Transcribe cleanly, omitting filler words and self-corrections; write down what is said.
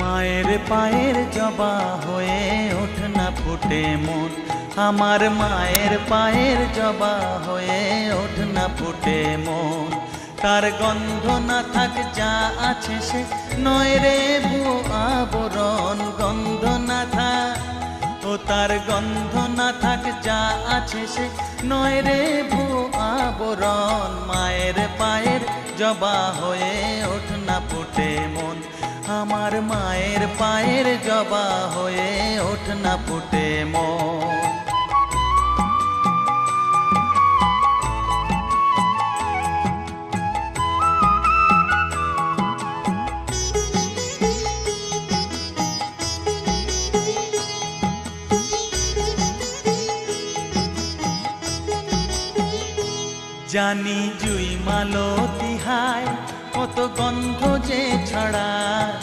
মায়ের পায়ের জবা হয়ে ওঠ না ফুটে মন, আমার মায়ের পায়ের জবা হয়ে ওঠ না ফুটে মন। তার গন্ধ না থাক যা আছে সে নয় রে ভুয়ো আবরণ, গন্ধ না থাক ও তার গন্ধ না থাক যা আছে সে নয় রে ভুয়ো আবরণ। মায়ের পায়ের জবা হয়ে ওঠ না ফুটে মন, আমার মায়ের পায়ের জবা হয়ে ওঠ না ফুটে মন। জানি জুই মালতি হায় কত গন্ধ যে ছড়ায়,